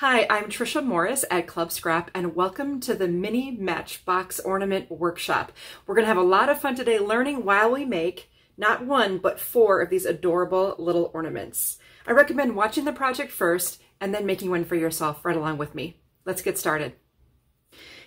Hi, I'm Trisha Morris at Club Scrap and welcome to the mini matchbox ornament workshop. We're going to have a lot of fun today learning while we make not one but 4 of these adorable little ornaments. I recommend watching the project first and then making one for yourself right along with me. Let's get started.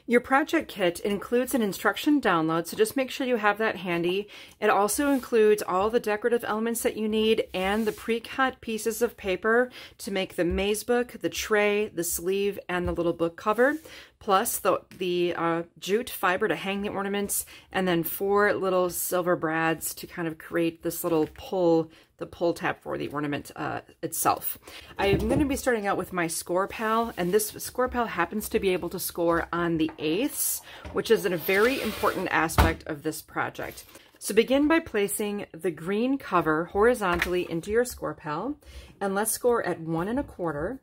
Your project kit includes an instruction download, so just make sure you have that handy. It also includes all the decorative elements that you need and the pre-cut pieces of paper to make the maze book, the tray, the sleeve, and the little book cover, plus the jute fiber to hang the ornaments, and then 4 little silver brads to kind of create this little the pull tab for the ornament itself. I'm going to be starting out with my score pal, and this score pal happens to be able to score on the 1/8, which is a very important aspect of this project. So begin by placing the green cover horizontally into your score pal, and let's score at 1 1/4,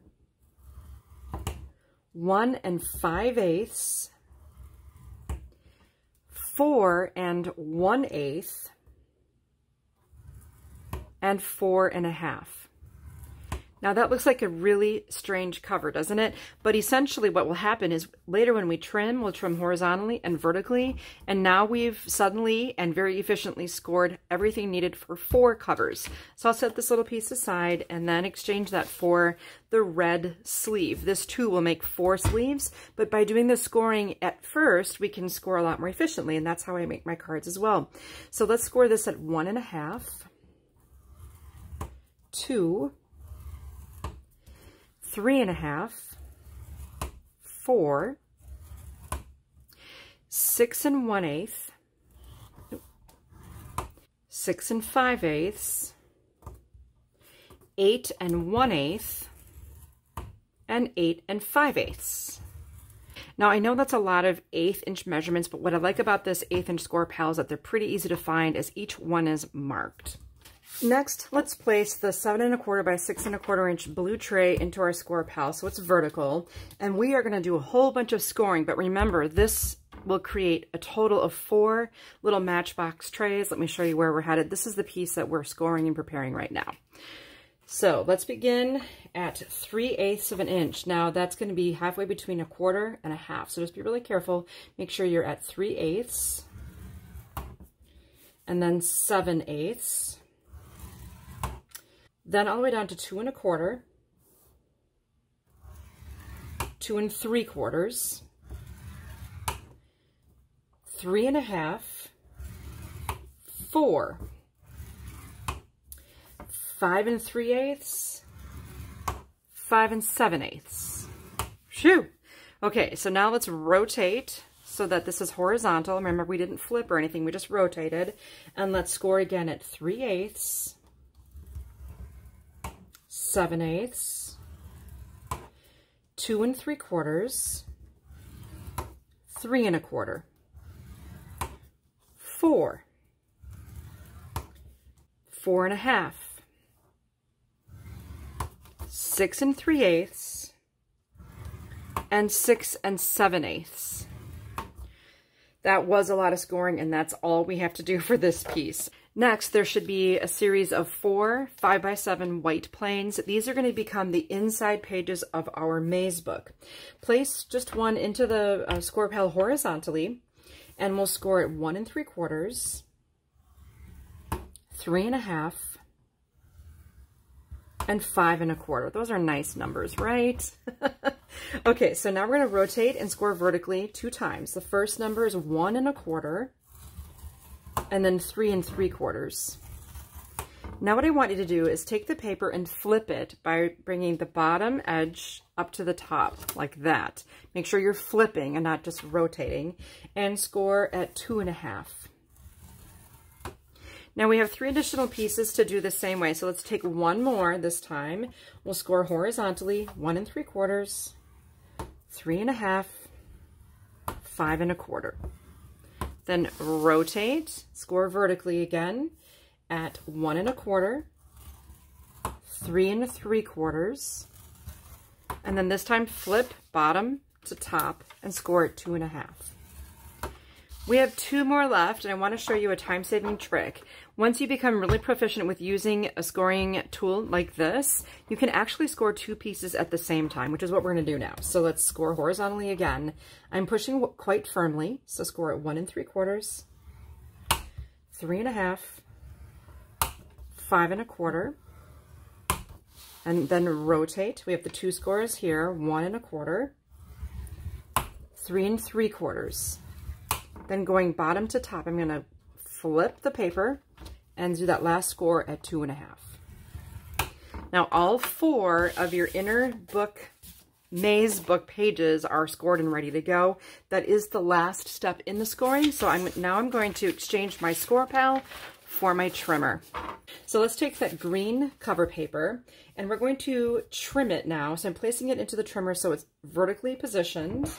1 5/8, 4 1/8, and 4 1/2. Now that looks like a really strange cover, doesn't it? But essentially what will happen is later when we trim, we'll trim horizontally and vertically, and now we've suddenly and very efficiently scored everything needed for 4 covers. So I'll set this little piece aside and then exchange that for the red sleeve. This too will make 4 sleeves, but by doing the scoring at first, we can score a lot more efficiently, and that's how I make my cards as well. So let's score this at 1 1/2, 2, 3 1/2, 4, 6 1/8, 6 5/8, 8 1/8, and 8 5/8. Now I know that's a lot of 1/8 inch measurements, but what I like about this 1/8 inch score pal is that they're pretty easy to find as each one is marked. Next, let's place the 7 1/4 by 6 1/4 inch blue tray into our score pal so it's vertical, and we are going to do a whole bunch of scoring, but remember this will create a total of 4 little matchbox trays. Let me show you where we're headed. This is the piece that we're scoring and preparing right now. So let's begin at 3/8 of an inch. Now that's going to be halfway between 1/4 and 1/2, so just be really careful. Make sure you're at 3/8 and then 7/8. Then all the way down to 2 1/4, 2 3/4, 3 1/2, 4, 5 3/8, 5 7/8. Phew! Okay, so now let's rotate so that this is horizontal. Remember, we didn't flip or anything, we just rotated. And let's score again at 3/8, 7/8, 2 3/4, 3 1/4, 4, 4 1/2, 6 3/8, and 6 7/8. That was a lot of scoring, and that's all we have to do for this piece. Next, there should be a series of 4 5x7 white planes. These are going to become the inside pages of our maze book. Place just one into the score pal horizontally, and we'll score at 1 3/4, 3 1/2, and 5 1/4. Those are nice numbers, right? Okay, so now we're going to rotate and score vertically 2 times. The first number is 1 1/4, and then 3 3/4. Now what I want you to do is take the paper and flip it by bringing the bottom edge up to the top, like that. Make sure you're flipping and not just rotating, and score at 2 1/2. Now we have 3 additional pieces to do the same way, so let's take one more this time. We'll score horizontally 1 3/4, 3 1/2, 5 1/4. Then rotate, score vertically again at 1 1/4, 3 3/4, and then this time flip bottom to top and score at 2 1/2. We have 2 more left, and I want to show you a time-saving trick. Once you become really proficient with using a scoring tool like this, you can actually score 2 pieces at the same time, which is what we're going to do now. So let's score horizontally again. I'm pushing quite firmly, so score at 1 3/4, 3 1/2, 5 1/4, and then rotate. We have the 2 scores here, 1 1/4, 3 3/4. Then going bottom to top, I'm going to flip the paper and do that last score at 2 1/2. Now all 4 of your inner book, maze book pages are scored and ready to go. That is the last step in the scoring. So now I'm going to exchange my score pal for my trimmer. So let's take that green cover paper and we're going to trim it now. So I'm placing it into the trimmer so it's vertically positioned.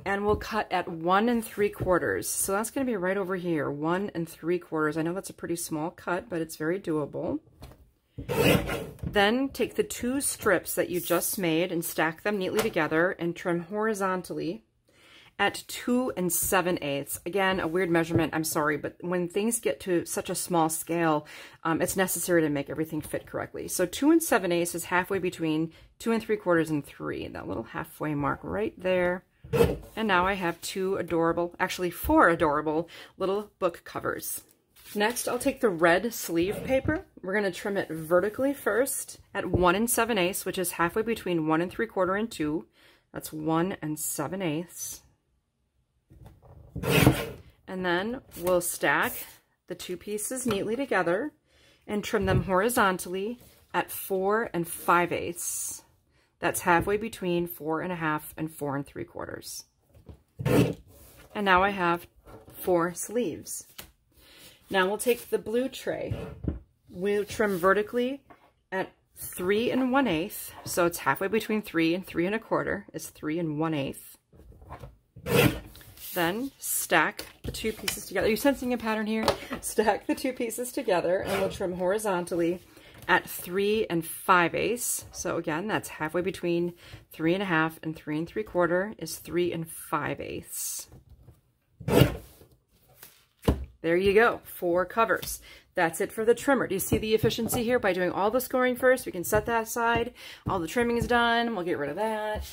And we'll cut at 1 3/4. So that's going to be right over here, 1 3/4. I know that's a pretty small cut, but it's very doable. Then take the 2 strips that you just made and stack them neatly together and trim horizontally at 2 7/8. Again, a weird measurement, I'm sorry, but when things get to such a small scale, it's necessary to make everything fit correctly. So 2 7/8 is halfway between 2 3/4 and 3, that little halfway mark right there. And now I have 2 adorable, actually 4 adorable little book covers. Next, I'll take the red sleeve paper. We're going to trim it vertically first at 1 7/8, which is halfway between 1 3/4 and 2. That's 1 7/8. And then we'll stack the 2 pieces neatly together and trim them horizontally at 4 5/8. That's halfway between 4 1/2 and 4 3/4. And now I have 4 sleeves. Now we'll take the blue tray. We'll trim vertically at 3 1/8. So it's halfway between 3 and 3 1/4 is 3 1/8. Then stack the 2 pieces together. Are you sensing a pattern here? Stack the 2 pieces together and we'll trim horizontally at 3 5/8. So again, that's halfway between 3 1/2 and 3 3/4 is 3 5/8. There you go, 4 covers. That's it for the trimmer. Do you see the efficiency here? By doing all the scoring first, we can set that aside. All the trimming is done. We'll get rid of that.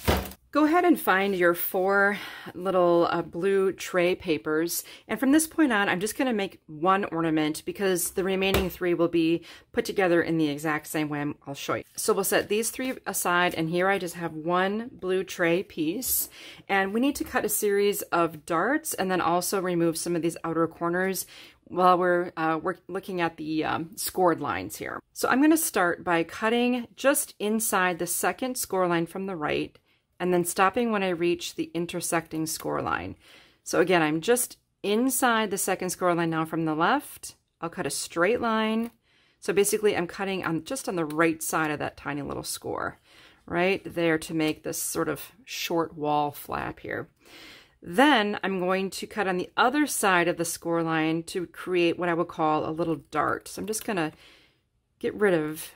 Go ahead and find your 4 little blue tray papers. And from this point on, I'm just going to make 1 ornament because the remaining 3 will be put together in the exact same way I'll show you. So we'll set these 3 aside, and here I just have 1 blue tray piece. And we need to cut a series of darts and then also remove some of these outer corners while we're looking at the scored lines here. So I'm going to start by cutting just inside the second score line from the right, and then stopping when I reach the intersecting score line. So again, I'm just inside the second score line now from the left. I'll cut a straight line. So basically I'm cutting on just on the right side of that tiny little score, right there to make this sort of short wall flap here. Then I'm going to cut on the other side of the score line to create what I would call a little dart. So I'm just gonna get rid of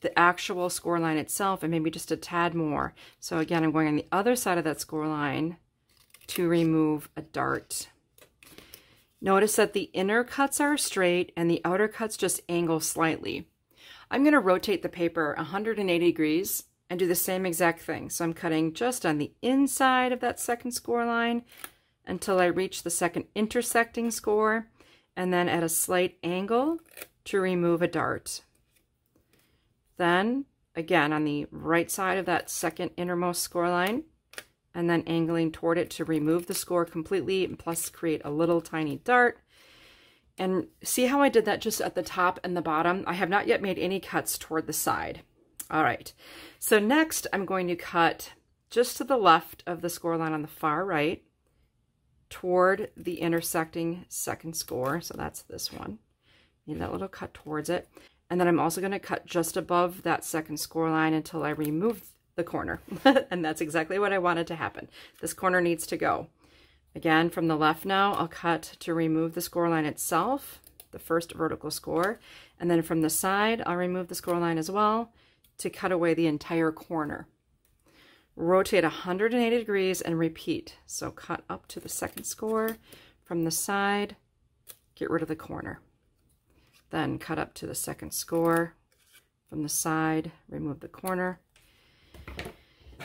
the actual score line itself and maybe just a tad more. So again, I'm going on the other side of that score line to remove a dart. Notice that the inner cuts are straight and the outer cuts just angle slightly. I'm going to rotate the paper 180 degrees and do the same exact thing. So I'm cutting just on the inside of that second score line until I reach the second intersecting score, and then at a slight angle to remove a dart. Then again on the right side of that second innermost score line, and then angling toward it to remove the score completely and plus create a little tiny dart. And see how I did that just at the top and the bottom? I have not yet made any cuts toward the side. All right, so next I'm going to cut just to the left of the score line on the far right toward the intersecting second score. So that's this one. Need that little cut towards it. And then I'm also going to cut just above that second score line until I remove the corner. And that's exactly what I wanted to happen. This corner needs to go. Again, from the left now, I'll cut to remove the score line itself, the first vertical score. And then from the side, I'll remove the score line as well to cut away the entire corner. Rotate 180 degrees and repeat. So cut up to the second score. from the side, get rid of the corner. Then cut up to the second score from the side, remove the corner.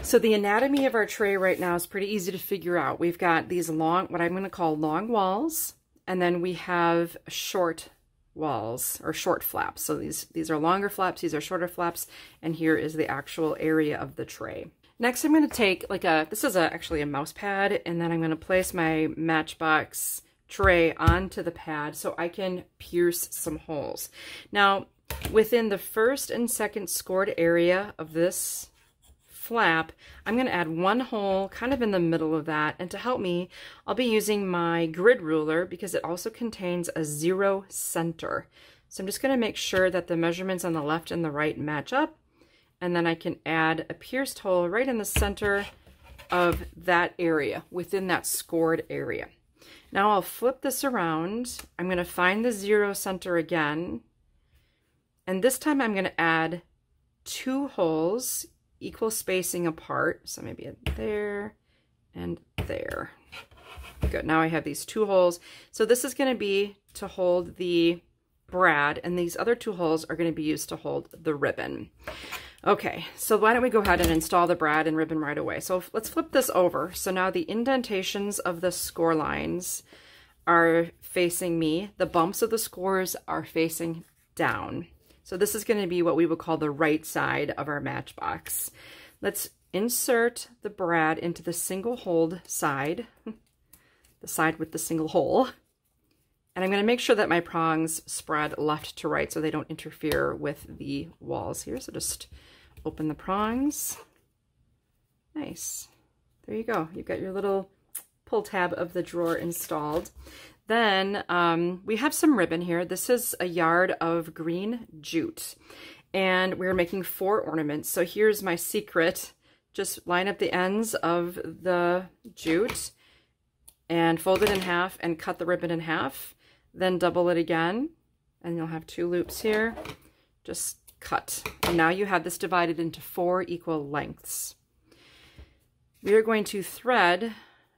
So the anatomy of our tray right now is pretty easy to figure out. We've got these long, what I'm going to call long walls, and then we have short walls or short flaps. So these are longer flaps, these are shorter flaps, and here is the actual area of the tray. Next, I'm going to take this is actually a mouse pad, and then I'm going to place my Matchbox tray onto the pad so I can pierce some holes. Now, within the first and second scored area of this flap, I'm going to add one hole kind of in the middle of that, and to help me, I'll be using my grid ruler because it also contains a 0 center. So I'm just going to make sure that the measurements on the left and the right match up, and then I can add a pierced hole right in the center of that area, within that scored area. Now I'll flip this around. I'm going to find the 0 center again, and this time I'm going to add 2 holes equal spacing apart. So maybe there and there. Good. Now I have these 2 holes. So this is going to be to hold the brad, and these other 2 holes are going to be used to hold the ribbon. Okay, so why don't we go ahead and install the brad and ribbon right away. So let's flip this over. So now the indentations of the score lines are facing me. The bumps of the scores are facing down. So this is going to be what we would call the right side of our Matchbox. Let's insert the brad into the single hold side, the side with the single hole. And I'm going to make sure that my prongs spread left to right so they don't interfere with the walls here. So just open the prongs. Nice. There you go. You've got your little pull tab of the drawer installed. Then we have some ribbon here. This is a yard of green jute, and we're making 4 ornaments. So here's my secret. Just line up the ends of the jute and fold it in half and cut the ribbon in half. Then double it again, and you'll have 2 loops here. Just cut. And now you have this divided into 4 equal lengths. We are going to thread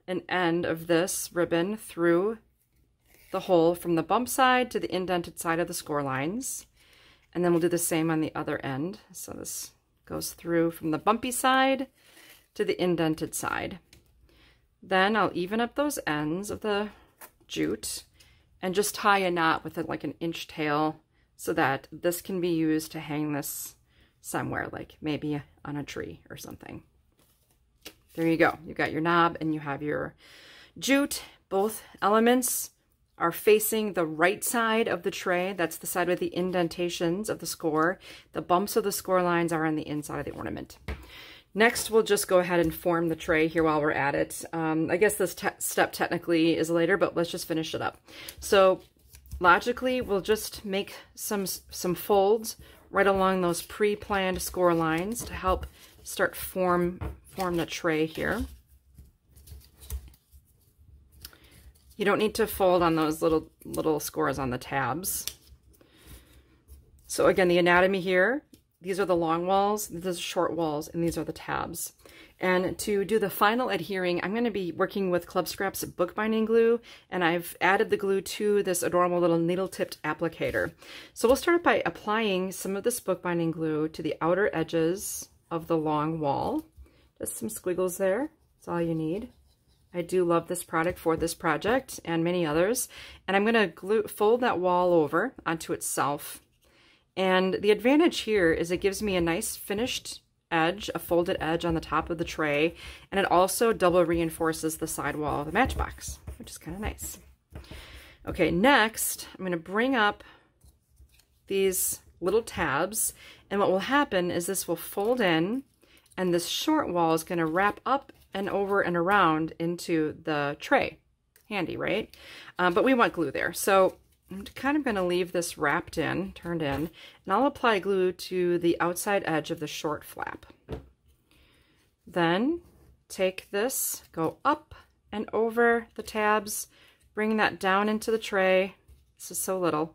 an end of this ribbon through the hole from the bump side to the indented side of the score lines. And then we'll do the same on the other end. So this goes through from the bumpy side to the indented side. Then I'll even up those ends of the jute and just tie a knot with like an inch tail so that this can be used to hang this somewhere, like maybe on a tree or something. There you go. You've got your knob and you have your jute. Both elements are facing the right side of the tray. That's the side with the indentations of the score. The bumps of the score lines are on the inside of the ornament. Next, we'll just go ahead and form the tray here while we're at it. I guess this step technically is later, but let's just finish it up. So logically, we'll just make some folds right along those pre-planned score lines to help start form the tray here. You don't need to fold on those little scores on the tabs. So again, the anatomy here, these are the long walls, these are short walls, and these are the tabs. And to do the final adhering, I'm going to be working with Club Scrap's bookbinding glue, and I've added the glue to this adorable little needle-tipped applicator. So we'll start by applying some of this bookbinding glue to the outer edges of the long wall. Just some squiggles there, that's all you need. I do love this product for this project and many others. And I'm going to fold that wall over onto itself. And the advantage here is it gives me a nice finished edge, a folded edge on the top of the tray. And it also double reinforces the side wall of the Matchbox, which is kind of nice. Okay, next I'm going to bring up these little tabs. And what will happen is this will fold in, and this short wall is going to wrap up and over and around into the tray. Handy, right? But we want glue there. So I'm kind of going to leave this wrapped in, turned in, and I'll apply glue to the outside edge of the short flap. Then take this, go up and over the tabs, bring that down into the tray. This is so little.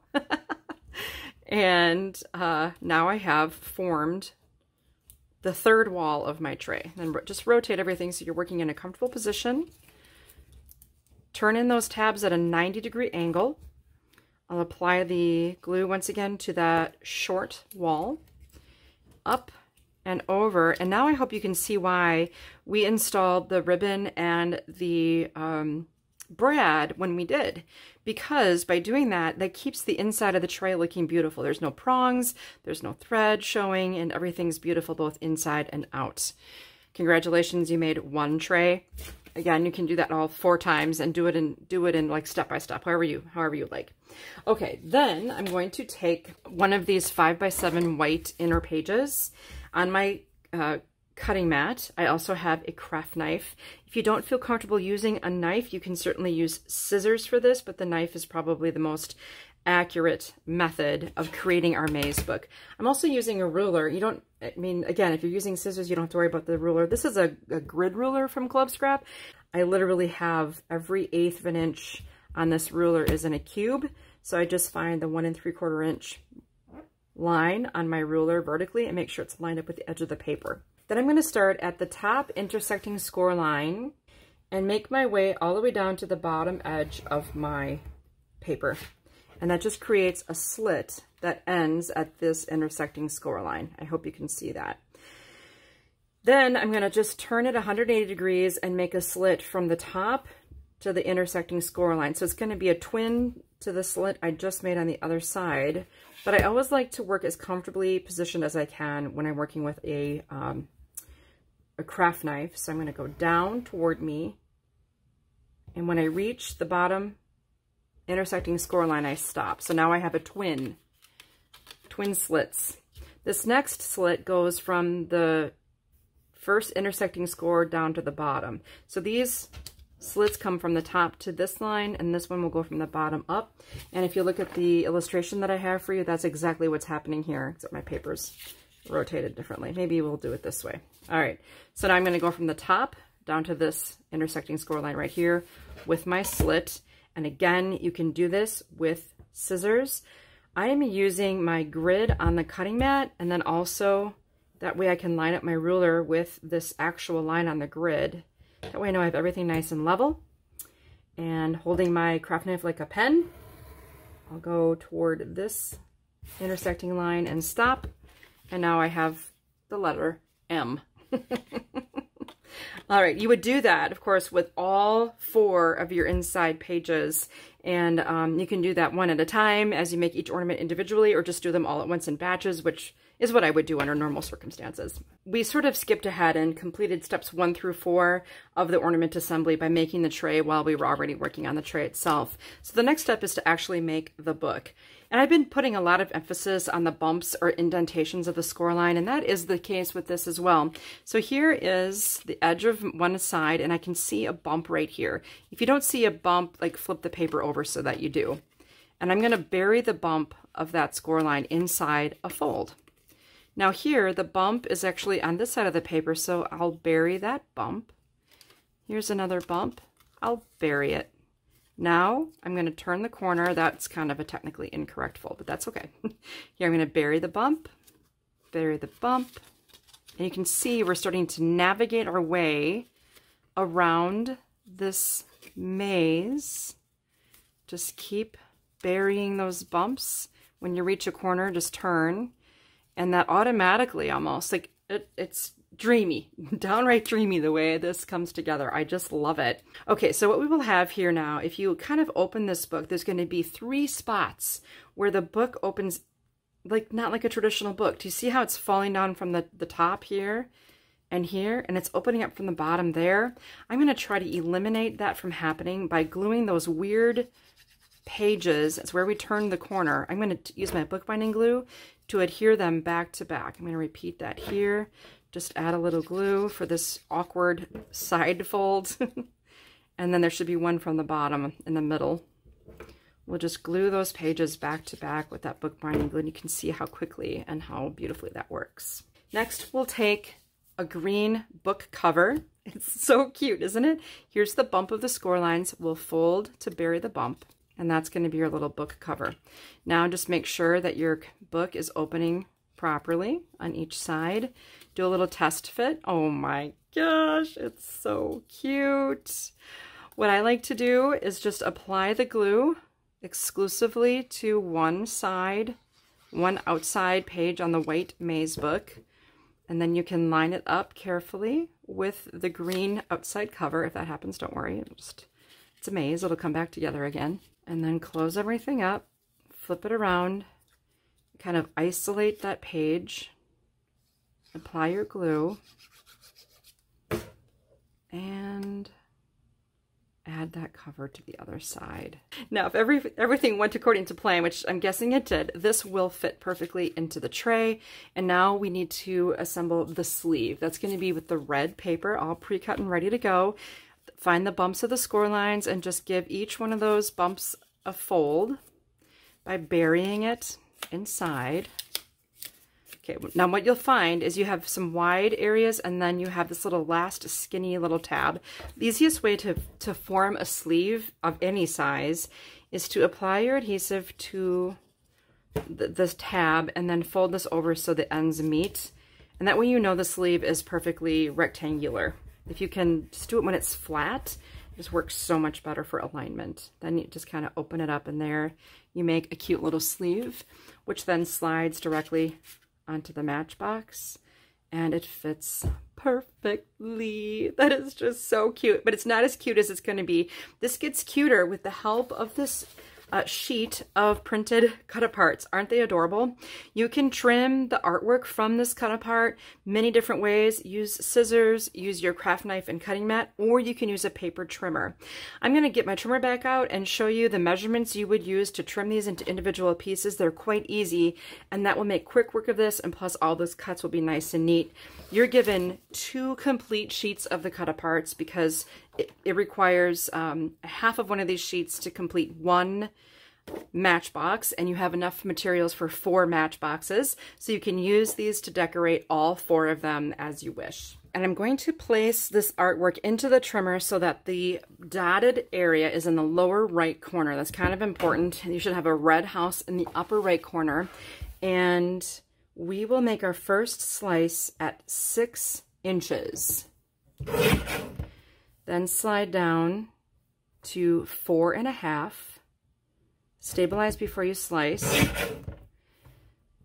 And now I have formed the third wall of my tray. Then just rotate everything so you're working in a comfortable position. turn in those tabs at a 90-degree angle. I'll apply the glue once again to that short wall, up and over. And now I hope you can see why we installed the ribbon and the brad when we did. Because by doing that, that keeps the inside of the tray looking beautiful. There's no prongs, there's no thread showing, and everything's beautiful both inside and out. Congratulations, you made one tray. Again, you can do that all 4 times and do it in like step by step, however you like. Okay, then I'm going to take one of these 5x7 white inner pages on my cutting mat. I also have a craft knife. If you don't feel comfortable using a knife, you can certainly use scissors for this, but the knife is probably the most accurate method of creating our maze book. I'm also using a ruler. Again, if you're using scissors, you don't have to worry about the ruler. This is a grid ruler from Club Scrap. I literally have every 1/8 of an inch on this ruler is in a cube. So I just find the 1 3/4 inch line on my ruler vertically and make sure it's lined up with the edge of the paper. Then I'm going to start at the top intersecting score line and make my way all the way down to the bottom edge of my paper. And that just creates a slit that ends at this intersecting score line. I hope you can see that. Then I'm going to just turn it 180 degrees and make a slit from the top to the intersecting score line. So it's going to be a twin to the slit I just made on the other side. But I always like to work as comfortably positioned as I can when I'm working with a craft knife. So I'm going to go down toward me. And when I reach the bottom intersecting score line, I stop. So now I have a twin slits. This next slit goes from the first intersecting score down to the bottom. So these slits come from the top to this line, and this one will go from the bottom up. And if you look at the illustration that I have for you, that's exactly what's happening here, except my paper's rotated differently. Maybe we'll do it this way. All right, so now I'm going to go from the top down to this intersecting score line right here with my slit. And again, you can do this with scissors. I am using my grid on the cutting mat, and then also that way I can line up my ruler with this actual line on the grid. That way I know I have everything nice and level. And holding my craft knife like a pen, I'll go toward this intersecting line and stop. And now I have the letter M. All right, you would do that, of course, with all 4 of your inside pages. And you can do that one at a time as you make each ornament individually, or just do them all at once in batches, which is what I would do under normal circumstances. We sort of skipped ahead and completed steps 1 through 4 of the ornament assembly by making the tray while we were already working on the tray itself. So the next step is to actually make the book. And I've been putting a lot of emphasis on the bumps or indentations of the score line, and that is the case with this as well. So here is the edge of one side, and I can see a bump right here. If you don't see a bump, like flip the paper over so that you do. And I'm going to bury the bump of that score line inside a fold. Now here, the bump is actually on this side of the paper, so I'll bury that bump. Here's another bump. I'll bury it. Now I'm going to turn the corner. That's kind of a technically incorrect fold, but that's okay. Here I'm going to bury the bump, and you can see we're starting to navigate our way around this maze. Just keep burying those bumps. When you reach a corner, just turn. And that automatically almost, like, it's dreamy, downright dreamy the way this comes together. I just love it. Okay, so what we will have here now, if you kind of open this book, there's going to be 3 spots where the book opens, like not like a traditional book. Do you see how it's falling down from the top here and here, and it's opening up from the bottom there? I'm going to try to eliminate that from happening by gluing those weird pages. It's where we turn the corner. I'm going to use my bookbinding glue to adhere them back to back. I'm going to repeat that here. Just add a little glue for this awkward side fold. And then there should be one from the bottom in the middle. We'll just glue those pages back to back with that bookbinding glue, and you can see how quickly and how beautifully that works. Next, we'll take a green book cover. It's so cute, isn't it? Here's the bump of the score lines. We'll fold to bury the bump. And that's going to be your little book cover. Now just make sure that your book is opening properly on each side. Do a little test fit. Oh my gosh, it's so cute. What I like to do is just apply the glue exclusively to one side, one outside page on the white maze book, and then you can line it up carefully with the green outside cover. If that happens, don't worry, it's a maze, it'll come back together again. And then close everything up, flip it around, kind of isolate that page, apply your glue, and add that cover to the other side. Now, if everything went according to plan, which I'm guessing it did, this will fit perfectly into the tray. And now we need to assemble the sleeve. That's going to be with the red paper, all pre-cut and ready to go. Find the bumps of the score lines and just give each one of those bumps a fold by burying it inside. Okay, now what you'll find is you have some wide areas and then you have this little last skinny little tab. The easiest way to form a sleeve of any size is to apply your adhesive to this tab and then fold this over so the ends meet. And that way you know the sleeve is perfectly rectangular. If you can just do it when it's flat, it just works so much better for alignment. Then you just kind of open it up and there you make a cute little sleeve, which then slides directly onto the matchbox, and it fits perfectly. That is just so cute, but it's not as cute as it's going to be. This gets cuter with the help of this sheet of printed cut-aparts. Aren't they adorable? You can trim the artwork from this cut-apart many different ways. Use scissors, use your craft knife and cutting mat, or you can use a paper trimmer. I'm going to get my trimmer back out and show you the measurements you would use to trim these into individual pieces. They're quite easy, and that will make quick work of this, and plus all those cuts will be nice and neat. You're given 2 complete sheets of the cut-aparts because it requires half of one of these sheets to complete 1 matchbox, and you have enough materials for 4 matchboxes, so you can use these to decorate all 4 of them as you wish. And I'm going to place this artwork into the trimmer so that the dotted area is in the lower right corner. That's kind of important. You should have a red house in the upper right corner, and we will make our first slice at 6 inches. Then slide down to 4.5. Stabilize before you slice.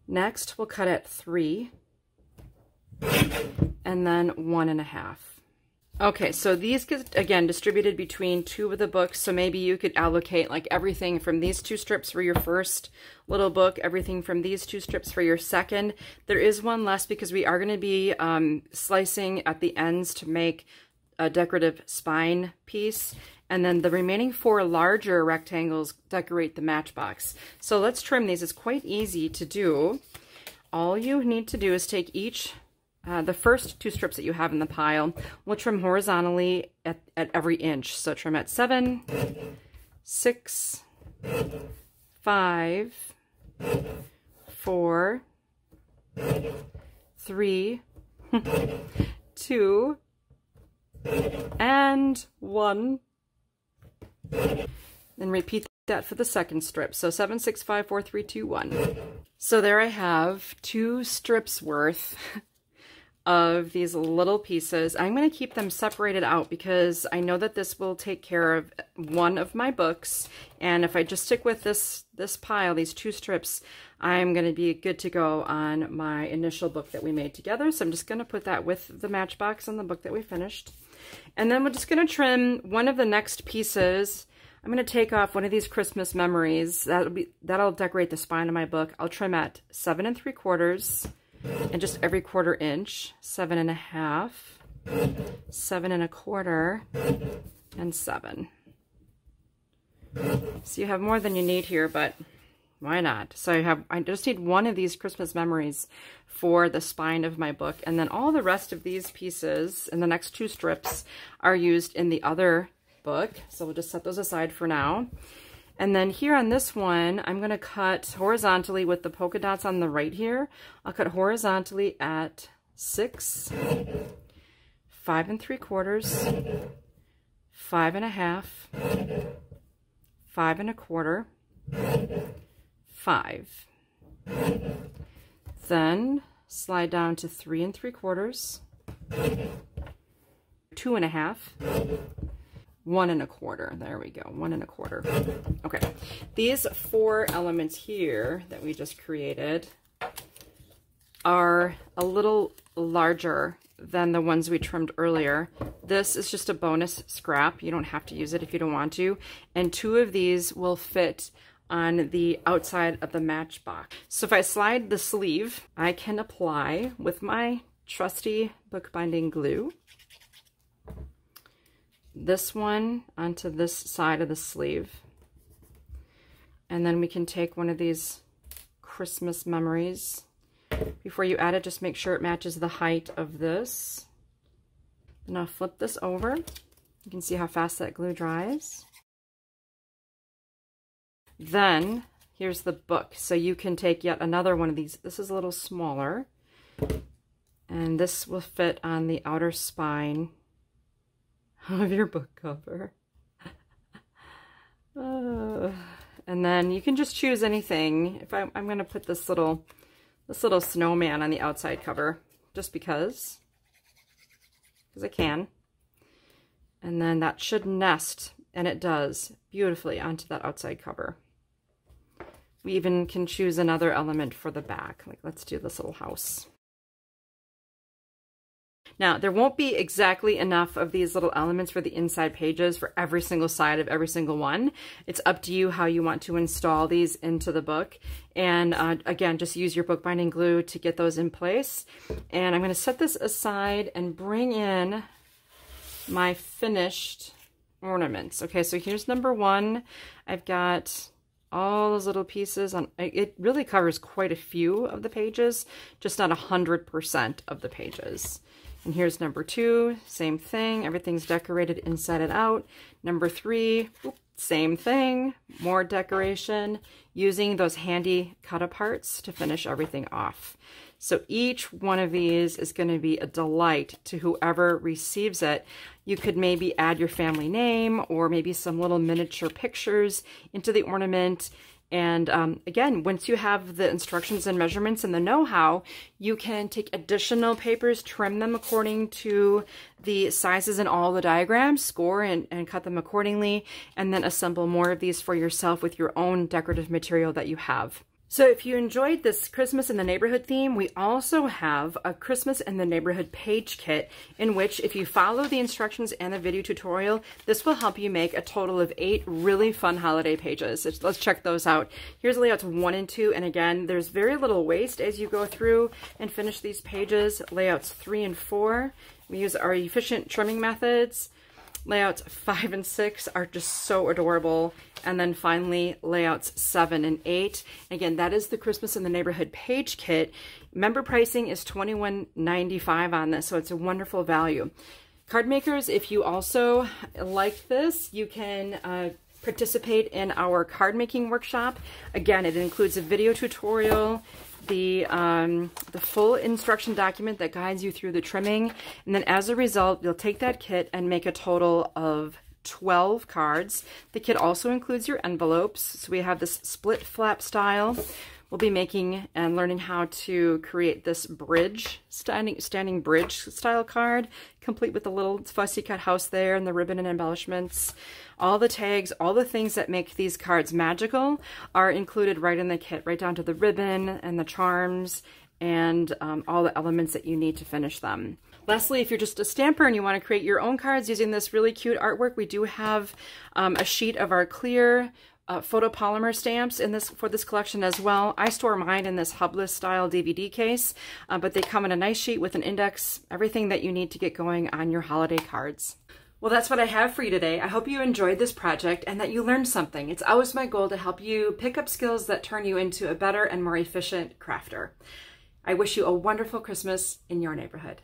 Next, we'll cut at 3. And then 1.5. Okay, so these get, again, distributed between 2 of the books. So maybe you could allocate like everything from these 2 strips for your first little book, everything from these 2 strips for your second. There is one less because we are going to be slicing at the ends to make a decorative spine piece, and then the remaining 4 larger rectangles decorate the matchbox. So let's trim these. It's quite easy to do. All you need to do is take each, the first 2 strips that you have in the pile, we'll trim horizontally at every inch. So trim at 7, 6, 5, 4, 3, 2, and 1. Then repeat that for the second strip. So 7, 6, 5, 4, 3, 2, 1. So there I have 2 strips worth of these little pieces. I'm going to keep them separated out because I know that this will take care of one of my books. And if I just stick with this pile, these 2 strips, I'm going to be good to go on my initial book that we made together. So I'm just going to put that with the matchbox and the book that we finished. And then we're just going to trim one of the next pieces. I'm going to take off one of these Christmas memories. That'll decorate the spine of my book. I'll trim at 7 3/4 and just every 1/4 inch, 7.5, 7 1/4, and 7. So you have more than you need here, but why not? So I just need one of these Christmas memories for the spine of my book, and then all the rest of these pieces in the next 2 strips are used in the other book. So we'll just set those aside for now. And then here on this one, I'm going to cut horizontally with the polka dots on the right here. I'll cut horizontally at 6, 5 3/4, 5.5, 5 1/4, 5. Then slide down to 3 3/4, 2.5, 1¼ There we go, 1¼ Okay, these 4 elements here that we just created are a little larger than the ones we trimmed earlier. This is just a bonus scrap. You don't have to use it if you don't want to. And 2 of these will fit on the outside of the matchbox. So if I slide the sleeve, I can apply with my trusty bookbinding glue this one onto this side of the sleeve. And then we can take one of these Christmas memories. Before you add it, just make sure it matches the height of this. And I'll flip this over. You can see how fast that glue dries. Then here's the book. So you can take yet another one of these. This is a little smaller. And this will fit on the outer spine of your book cover. And then you can just choose anything. If I'm going to put this little snowman on the outside cover, just because I can. And then that should nest, and it does, beautifully onto that outside cover. We even can choose another element for the back. Like, let's do this little house. Now, there won't be exactly enough of these little elements for the inside pages for every single side of every single one. It's up to you how you want to install these into the book. And again, just use your bookbinding glue to get those in place. And I'm going to set this aside and bring in my finished ornaments. Okay, so here's number 1. I've got all those little pieces on. It really covers quite a few of the pages, just not 100% of the pages. And here's number 2, same thing. Everything's decorated inside and out. Number 3, same thing, more decoration, using those handy cutaparts to finish everything off. So each one of these is going to be a delight to whoever receives it. You could maybe add your family name or maybe some little miniature pictures into the ornament. And again, once you have the instructions and measurements and the know-how, you can take additional papers, trim them according to the sizes in all the diagrams, score and cut them accordingly, and then assemble more of these for yourself with your own decorative material that you have. So if you enjoyed this Christmas in the Neighborhood theme, we also have a Christmas in the Neighborhood page kit, in which if you follow the instructions and the video tutorial, this will help you make a total of 8 really fun holiday pages. Let's check those out. Here's layouts 1 and 2, and again, there's very little waste as you go through and finish these pages. Layouts 3 and 4, we use our efficient trimming methods. Layouts 5 and 6 are just so adorable. And then finally, layouts 7 and 8. Again, that is the Christmas in the Neighborhood page kit. Member pricing is $21.95 on this, so it's a wonderful value. Card makers, if you also like this, you can participate in our card making workshop. Again, it includes a video tutorial, the full instruction document that guides you through the trimming, and then as a result, you'll take that kit and make a total of 12 cards. The kit also includes your envelopes. So we have this split flap style. We'll be making and learning how to create this bridge, standing bridge style card, complete with a little fussy cut house there and the ribbon and embellishments. All the tags, all the things that make these cards magical are included right in the kit, right down to the ribbon and the charms and all the elements that you need to finish them. Lastly, if you're just a stamper and you want to create your own cards using this really cute artwork, we do have a sheet of our clear photopolymer stamps for this collection as well. I store mine in this hubless style DVD case, but they come in a nice sheet with an index, everything that you need to get going on your holiday cards. Well, that's what I have for you today. I hope you enjoyed this project and that you learned something. It's always my goal to help you pick up skills that turn you into a better and more efficient crafter. I wish you a wonderful Christmas in your neighborhood.